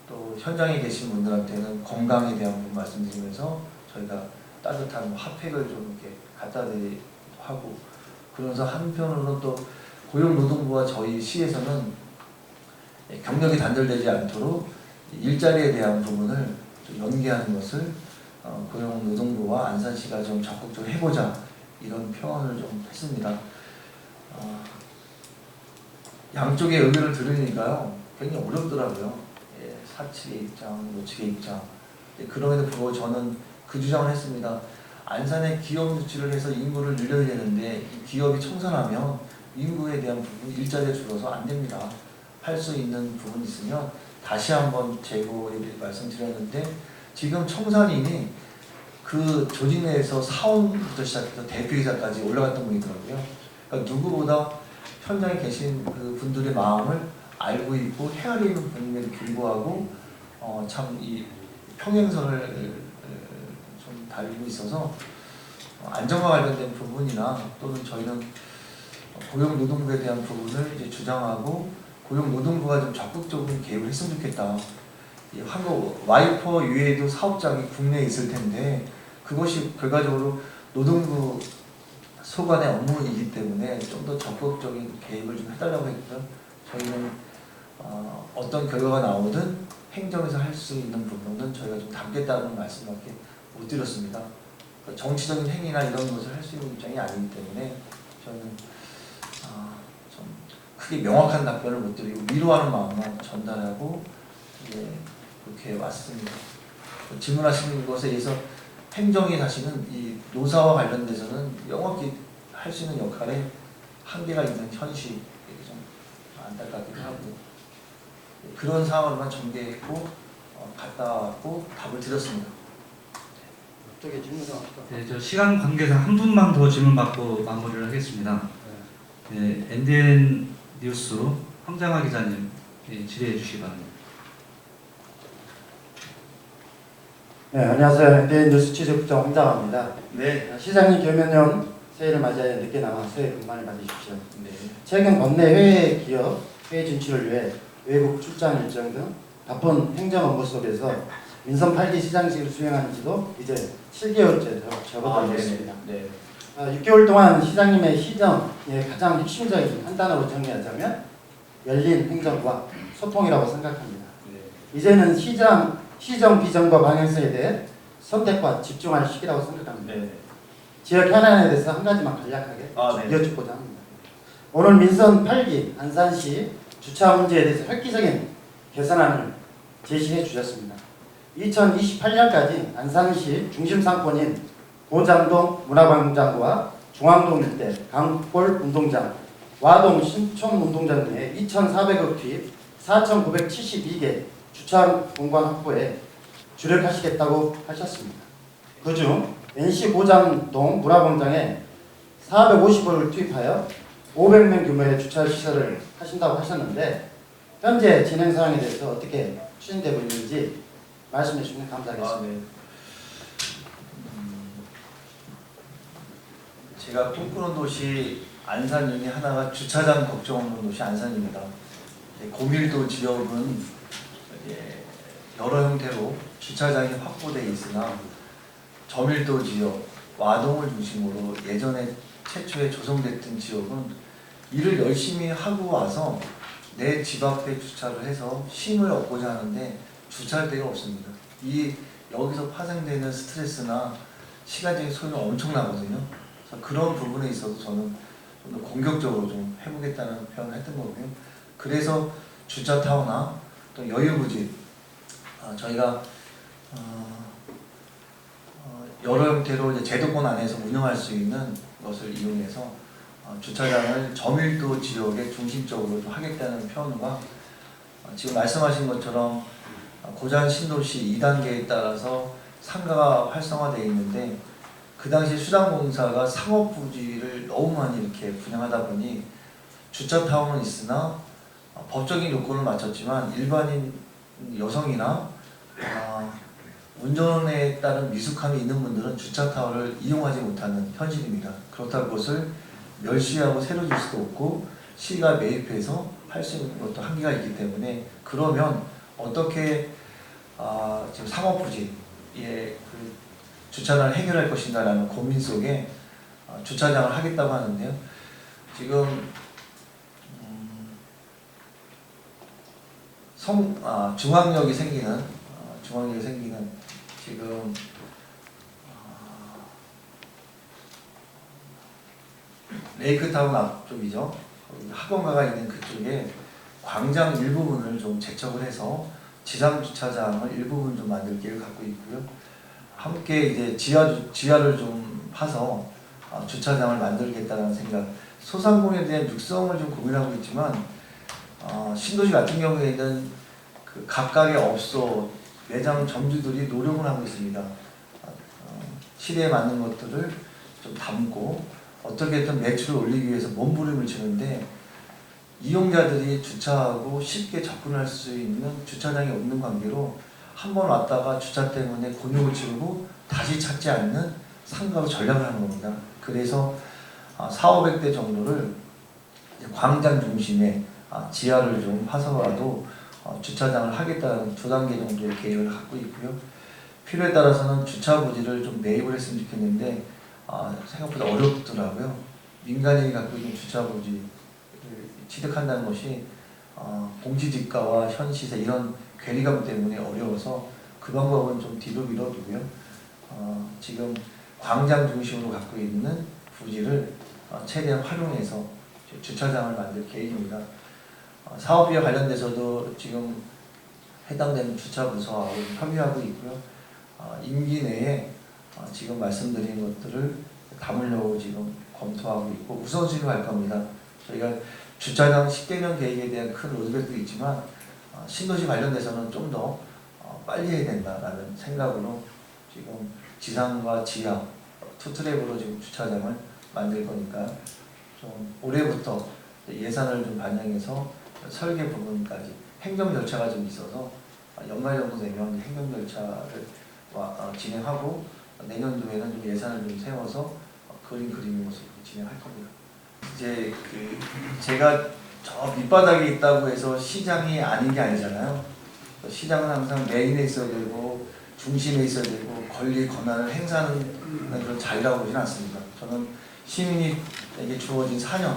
또 현장에 계신 분들한테는 건강에 대한 부분 말씀드리면서 저희가 따뜻한 핫팩을 좀 이렇게 갖다 드리기도 하고 그러면서 한편으로는 또 고용노동부와 저희 시에서는 경력이 단절되지 않도록 일자리에 대한 부분을 좀 연계하는 것을 고용노동부와 안산시가 좀 적극적으로 해보자 이런 표현을 좀 했습니다. 양쪽의 의견을 들으니까요 굉장히 어렵더라고요. 사측의 입장, 노측의 입장. 그럼에도 불구하고 저는 그 주장을 했습니다. 안산에 기업 유치를 해서 인구를 늘려야 되는데 기업이 청산하면 인구에 대한 부분 일자리가 줄어서 안 됩니다. 할 수 있는 부분이 있으면 다시 한번 재고에 대해 말씀드렸는데 지금 청산인이 그 조직 내에서 사원부터 시작해서 대표이사까지 올라갔던 분이더라고요. 그러니까 누구보다 현장에 계신 그 분들의 마음을 알고 있고 헤아리는 분임에도 불구하고 참 이 평행선을 좀 달리고 있어서 안전과 관련된 부분이나 또는 저희는 고용노동부에 대한 부분을 이제 주장하고 고용노동부가 좀 적극적인 개입을 했으면 좋겠다. 한국 와이퍼 이외에도 사업장이 국내에 있을 텐데 그것이 결과적으로 노동부 소관의 업무이기 때문에 좀 더 적극적인 개입을 좀 해달라고 했고요. 저희는 어떤 결과가 나오든 행정에서 할 수 있는 부분은 저희가 좀 담겠다는 말씀밖에 못 드렸습니다. 정치적인 행위나 이런 것을 할 수 있는 입장이 아니기 때문에 저는 좀 크게 명확한 답변을 못 드리고 위로하는 마음만 전달하고 그렇게 왔습니다. 질문하시는 것에 의해서 행정이 사실은 이 노사와 관련돼서는 명확히 할 수 있는 역할에 한계가 있는 현실이 좀 안타깝기도 하고 그런 상황을만 전개했고 갔다 왔고 답을 드렸습니다. 어떻게 질문하실까? 네, 저 시간 관계상 한 분만 더 질문 받고 마무리를 하겠습니다. 네, NDN 뉴스 황장하 기자님 질의해 주시기 바랍니다. 네, 안녕하세요. NDN 뉴스 취재부장 황장하입니다. 네. 시장님 경연년 새해를 맞이하여 늦게 나와 새해 복 많이 받으십시오. 네. 최근 국내 해외 기업 해외 진출을 위해 외국 출장 일정 등 바쁜 행정 업무 속에서 민선 8기 시장직을 수행한 지도 이제 7개월째 접어들고 있습니다. 네. 6개월 동안 시장님의 시정의 가장 핵심적인 한 단어로 정리하자면 열린 행정과 소통이라고 생각합니다. 네. 이제는 시정 비전과 방향성에 대해 선택과 집중할 시기라고 생각합니다. 네. 지역 현안에 대해서 한 가지만 간략하게 네. 여쭙고자 합니다. 오늘 민선 8기 안산시 주차 문제에 대해서 획기적인 개선안을 제시해 주셨습니다. 2028년까지 안산시 중심 상권인 고장동 문화광장과 중앙동 일대 강골 운동장, 와동 신촌 운동장 등의 2,400억 투입 4,972개 주차 공간 확보에 주력하시겠다고 하셨습니다. 그중 NC 고장동 문화광장에 450억을 투입하여 500명 규모의 주차 시설을 하신다고 하셨는데 현재 진행 사항에 대해서 어떻게 추진되고 있는지 말씀해 주시면 감사하겠습니다. 네. 제가 꿈꾸는 도시 안산 중에 하나가 주차장 걱정 없는 도시 안산입니다. 고밀도 지역은 여러 형태로 주차장이 확보되어 있으나 저밀도 지역, 와동을 중심으로 예전에 최초에 조성됐던 지역은 일을 열심히 하고 와서 내 집 앞에 주차를 해서 쉼을 얻고자 하는데 주차할 데가 없습니다. 여기서 파생되는 스트레스나 시간적인 소요는 엄청나거든요. 그래서 그런 부분에 있어서 저는 좀 더 공격적으로 좀 해보겠다는 표현을 했던 거고요. 그래서 주차타워나 또 여유부지 저희가 여러 형태로 이제 제도권 안에서 운영할 수 있는 것을 이용해서 주차장을 저밀도 지역에 중심적으로 좀 하겠다는 표현과 지금 말씀하신 것처럼 고잔 신도시 2단계에 따라서 상가가 활성화되어 있는데 그 당시 수당공사가 상업부지를 너무 많이 이렇게 분양하다 보니 주차타워는 있으나 법적인 요건을 맞췄지만 일반인 여성이나 운전에 따른 미숙함이 있는 분들은 주차타워를 이용하지 못하는 현실입니다. 그렇다고 그것을 멸시하고 새로 줄 수도 없고 시가 매입해서 할 수 있는 것도 한계가 있기 때문에 그러면 어떻게 지금 상업부지의 그 주차장을 해결할 것인가라는 고민 속에 주차장을 하겠다고 하는데요. 지금 중앙역이 생기는 지금 레이크타운 앞쪽이죠. 학원가가 있는 그쪽에 광장 일부분을 좀 재척을 해서 지상 주차장을 일부분 좀 만들 계획을 갖고 있고요. 함께 이제 지하를 좀 파서 주차장을 만들겠다는 생각. 소상공인에 대한 육성을 좀 고민하고 있지만 신도시 같은 경우에는 그 각각의 업소 매장 점주들이 노력을 하고 있습니다. 시대에 맞는 것들을 좀 담고 어떻게든 매출을 올리기 위해서 몸부림을 치는데 이용자들이 주차하고 쉽게 접근할 수 있는 주차장이 없는 관계로 한 번 왔다가 주차 때문에 곤욕을 치르고 다시 찾지 않는 상가로 전략을 하는 겁니다. 그래서 400~500대 정도를 광장 중심에 지하를 좀 파서라도 주차장을 하겠다는 2단계 정도의 계획을 갖고 있고요. 필요에 따라서는 주차 부지를 좀 매입을 했으면 좋겠는데 생각보다 어렵더라고요. 민간인이 갖고 있는 주차 부지를 취득한다는 것이 공시지가와 현시세 이런 괴리감 때문에 어려워서 그 방법은 좀 뒤로 미뤄두고요. 지금 광장 중심으로 갖고 있는 부지를 최대한 활용해서 주차장을 만들 계획입니다. 사업비와 관련돼서도 지금 해당되는 주차부서하고 협의하고 있고요. 임기 내에 지금 말씀드린 것들을 담으려고 지금 검토하고 있고 우선순위로 할 겁니다. 저희가 주차장 10개년 계획에 대한 큰 로드맵도 있지만 신도시 관련돼서는 좀 더 빨리 해야 된다라는 생각으로 지금 지상과 지하 투트랙으로 지금 주차장을 만들 거니까 좀 올해부터 예산을 좀 반영해서 설계 부분까지 행정 절차가 좀 있어서 연말 정도 되면 행정 절차를 진행하고 내년도에는 좀 예산을 좀 세워서 그리는 모습으로 진행할 겁니다. 이제 제가 저 밑바닥에 있다고 해서 시장이 아닌 게 아니잖아요. 시장은 항상 메인에 있어야 되고 중심에 있어야 되고 권리 권한을 행사하는 그런 자리라고 보지는 않습니다. 저는 시민에게 주어진 4년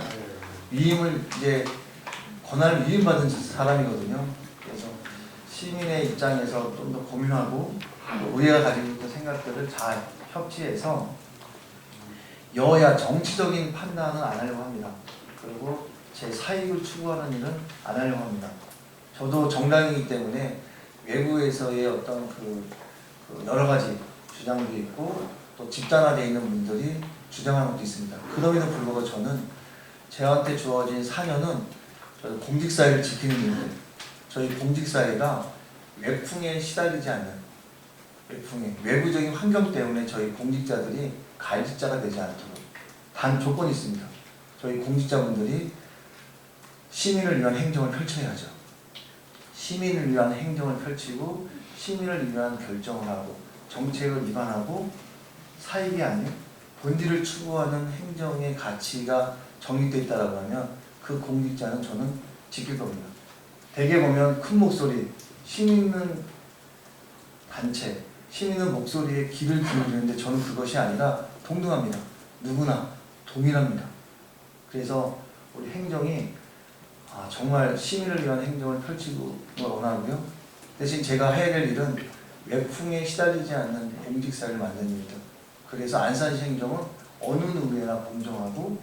위임을 이제 권한을 위임받은 사람이거든요. 그래서 시민의 입장에서 좀 더 고민하고 의회가 가지고 있는 생각들을 잘 협치해서 여야 정치적인 판단은 안 하려고 합니다. 그리고 제 사익을 추구하는 일은 안 하려고 합니다. 저도 정당이기 때문에 외부에서의 어떤 그 여러 가지 주장도 있고 또 집단화되어 있는 분들이 주장하는 것도 있습니다. 그럼에도 불구하고 저는 저한테 주어진 4년은 공직사회를 지키는 일들, 저희 공직사회가 외풍에 시달리지 않는 외부적인 환경 때문에 저희 공직자들이 갈짓자가 되지 않도록 단 조건이 있습니다. 저희 공직자분들이 시민을 위한 행정을 펼쳐야죠. 시민을 위한 행정을 펼치고 시민을 위한 결정을 하고 정책을 위반하고 사익이 아닌 본질을 추구하는 행정의 가치가 정립되어 있다고 하면 그 공직자는 저는 지킬 겁니다. 대개 보면 큰 목소리, 힘 있는 단체, 힘 있는 목소리에 귀를 기울이는데 저는 그것이 아니라 동등합니다. 누구나 동일합니다. 그래서 우리 행정이 정말 시민을 위한 행정을 펼치고 원하고요. 대신 제가 해야 될 일은 외풍에 시달리지 않는 공직사를 만드는 일이다. 그래서 안산시 행정은 어느 누구에나 공정하고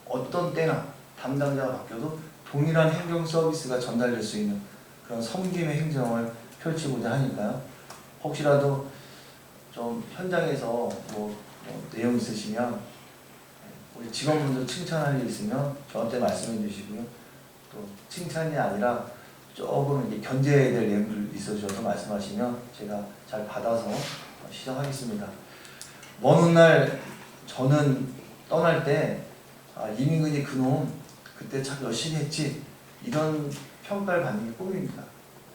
어떤 때나 담당자가 바뀌어도 동일한 행정 서비스가 전달될 수 있는 그런 섬김의 행정을 펼치고자 하니까요. 혹시라도 좀 현장에서 뭐 내용 있으시면 우리 직원분들 칭찬할 일 있으면 저한테 말씀해 주시고요. 또 칭찬이 아니라 조금 이렇게 견제해야 될 내용들 있어주셔서 말씀하시면 제가 잘 받아서 시정하겠습니다. 먼 훗날 저는 떠날 때 이민근이 그놈 그때 참 열심히 했지 이런 평가를 받는 게 꿈입니다.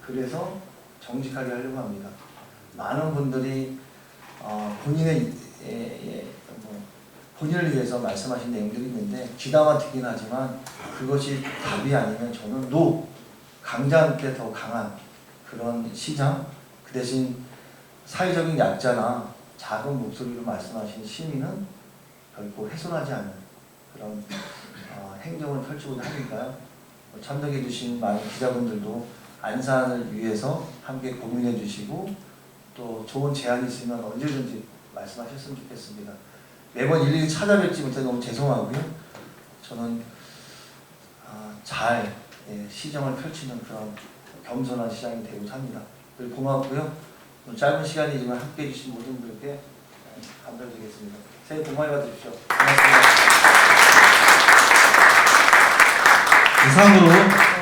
그래서 정직하게 하려고 합니다. 많은 분들이 본인의 본인을 위해서 말씀하신 내용들이 있는데 귀담아 듣긴 하지만 그것이 답이 아니면 저는 강자한테 더 강한 그런 시장, 그 대신 사회적인 약자나 작은 목소리로 말씀하신 시민은 결코 훼손하지 않는 그런 행정을 펼치고자 하니까요. 참석해 주신 많은 기자분들도 안산을 위해서 함께 고민해 주시고 또 좋은 제안이 있으면 언제든지 말씀하셨으면 좋겠습니다. 매번 일일이 찾아뵙지 못해 너무 죄송하고요. 저는 잘 시정을 펼치는 그런 겸손한 시장이 되고자 합니다. 늘 고맙고요. 짧은 시간이지만 함께해 주신 모든 분들께 감사드리겠습니다. 새해 복 많이 받으십시오. 고맙습니다. 이상으로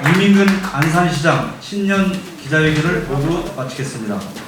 이민근 안산시장 신년 기자회견을 모두 마치겠습니다.